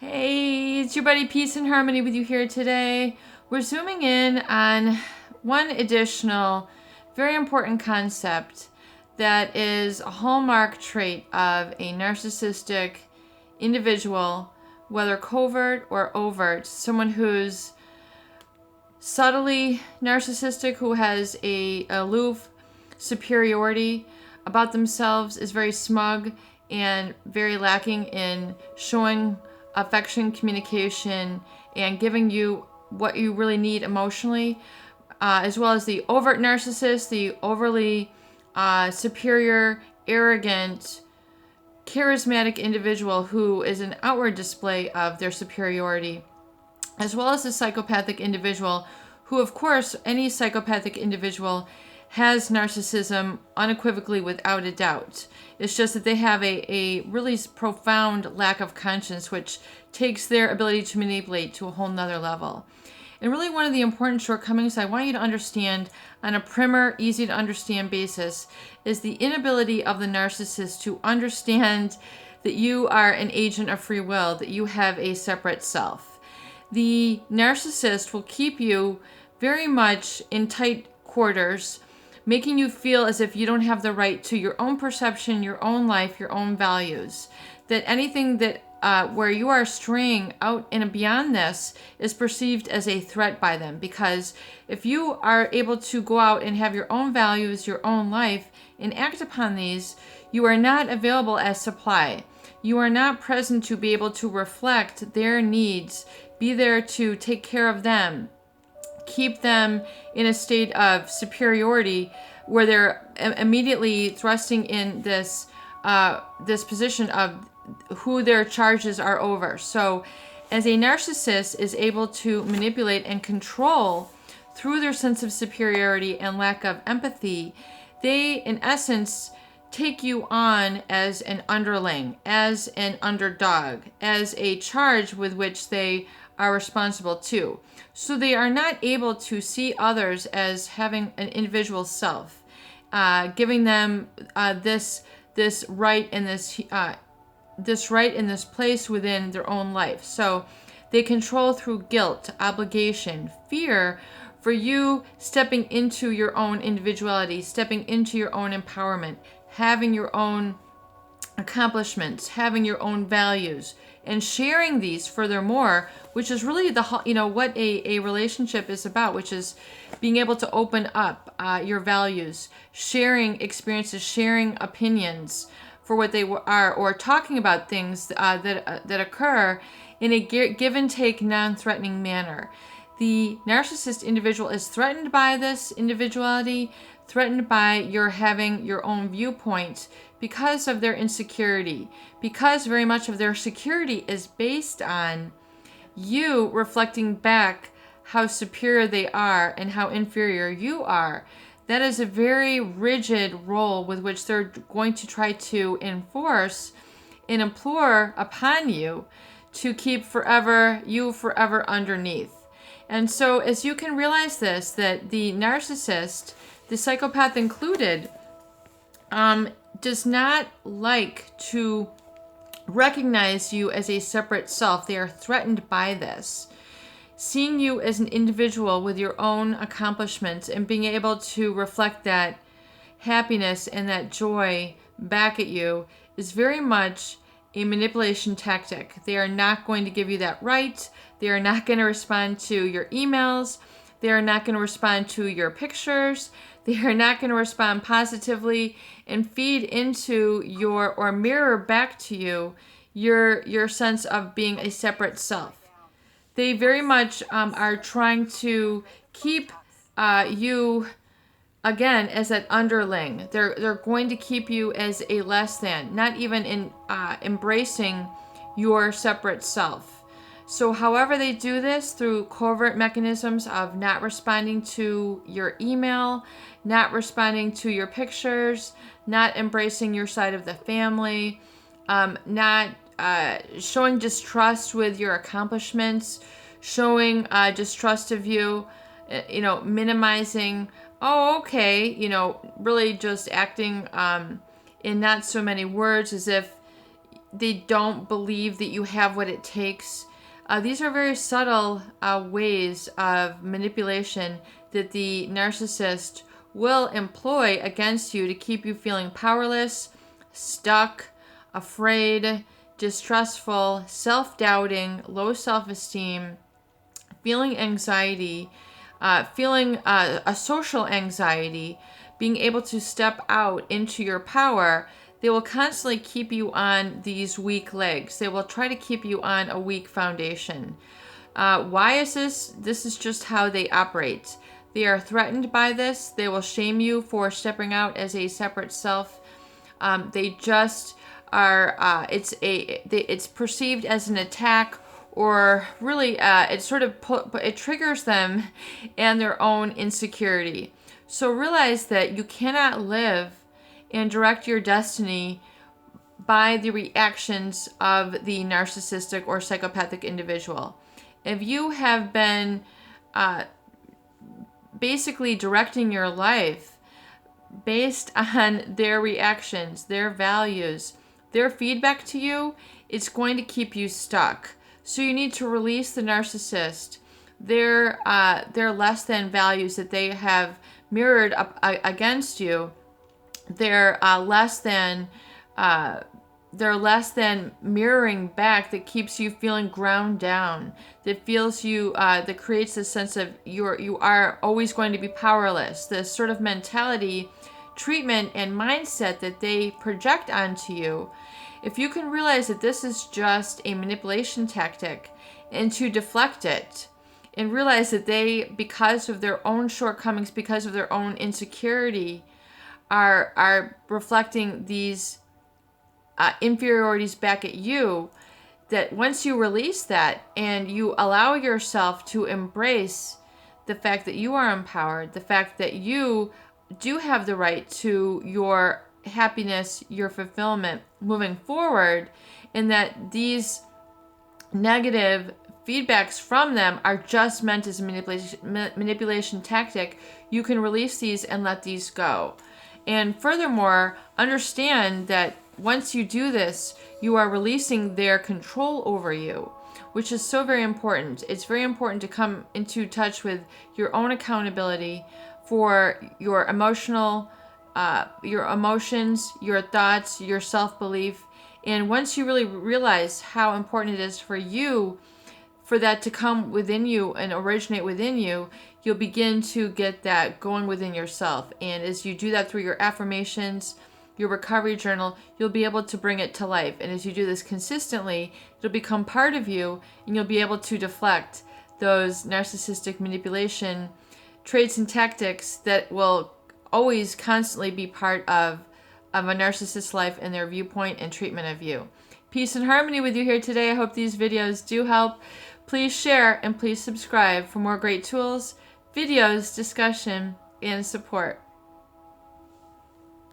Hey, it's your buddy Peace and Harmony with you here today. We're zooming in on one additional very important concept that is a hallmark trait of a narcissistic individual, whether covert or overt, someone who's subtly narcissistic, who has a aloof superiority about themselves, is very smug and very lacking in showing affection, communication, and giving you what you really need emotionally, as well as the overt narcissist, the overly superior, arrogant, charismatic individual who is an outward display of their superiority, as well as the psychopathic individual who, of course, any psychopathic individual has narcissism unequivocally, without a doubt. It's just that they have a really profound lack of conscience, which takes their ability to manipulate to a whole nother level. And really one of the important shortcomings I want you to understand on a primer, easy to understand basis is the inability of the narcissist to understand that you are an agent of free will, that you have a separate self. The narcissist will keep you very much in tight quarters, making you feel as if you don't have the right to your own perception, your own life, your own values. That anything that where you are straying out and beyond this is perceived as a threat by them. Because if you are able to go out and have your own values, your own life, and act upon these, you are not available as supply. You are not present to be able to reflect their needs, be there to take care of them, keep them in a state of superiority where they're immediately thrusting in this position of who their charges are over. So as a narcissist is able to manipulate and control through their sense of superiority and lack of empathy, they in essence take you on as an underling, as an underdog, as a charge with which they are responsible too. So they are not able to see others as having an individual self, giving them this right and this right in this place within their own life. So they control through guilt, obligation, fear for you stepping into your own individuality, stepping into your own empowerment, having your own accomplishments, having your own values, and sharing these furthermore, which is really what a relationship is about, which is being able to open up your values, sharing experiences, sharing opinions for what they are, or talking about things that occur in a give and take, non-threatening manner. The narcissist individual is threatened by this individuality, threatened by your having your own viewpoint because of their insecurity, because very much of their security is based on you reflecting back how superior they are and how inferior you are. That is a very rigid role with which they're going to try to enforce and implore upon you to keep you forever underneath. And so as you can realize this, that the narcissist, the psychopath included, does not like to recognize you as a separate self. They are threatened by this. Seeing you as an individual with your own accomplishments and being able to reflect that happiness and that joy back at you is very much a manipulation tactic. They are not going to give you that right. They are not going to respond to your emails. They are not going to respond to your pictures. They are not going to respond positively and feed into or mirror back to you your sense of being a separate self. They very much are trying to keep you, again, as an underling. They're going to keep you as a less than, not even in embracing your separate self. So however they do this, through covert mechanisms of not responding to your email, not responding to your pictures, not embracing your side of the family, not showing distrust with your accomplishments, showing distrust of you, minimizing, really just acting in not so many words, as if they don't believe that you have what it takes. These are very subtle ways of manipulation that the narcissist will employ against you to keep you feeling powerless, stuck, afraid, distrustful, self-doubting, low self-esteem, feeling anxiety, feeling a social anxiety, being able to step out into your power. They will constantly keep you on these weak legs. They will try to keep you on a weak foundation. Why is this? This is just how they operate. They are threatened by this. They will shame you for stepping out as a separate self. They just are. It's perceived as an attack, or really, it triggers them and their own insecurity. So realize that you cannot live and direct your destiny by the reactions of the narcissistic or psychopathic individual. If you have been basically directing your life based on their reactions, their values, their feedback to you, it's going to keep you stuck. So you need to release the narcissist, their less than values that they have mirrored up against you. They're less than mirroring back that keeps you feeling ground down, that feels you that creates this sense of you are always going to be powerless. This sort of mentality, treatment, and mindset that they project onto you. If you can realize that this is just a manipulation tactic, and to deflect it and realize that they, because of their own shortcomings, because of their own insecurity, are reflecting these inferiorities back at you, that once you release that and you allow yourself to embrace the fact that you are empowered, the fact that you do have the right to your happiness, your fulfillment moving forward, and that these negative feedbacks from them are just meant as a manipulation tactic, you can release these and let these go. And furthermore, understand that once you do this, you are releasing their control over you, which is so very important. It's very important to come into touch with your own accountability for your emotions, your thoughts, your self-belief. And once you really realize how important it is for you, for that to come within you and originate within you, you'll begin to get that going within yourself. And as you do that through your affirmations, your recovery journal, you'll be able to bring it to life. And as you do this consistently, it'll become part of you, and you'll be able to deflect those narcissistic manipulation traits and tactics that will always constantly be part of a narcissist's life and their viewpoint and treatment of you. Peace and harmony with you here today. I hope these videos do help. Please share and please subscribe for more great tools, videos, discussion, and support.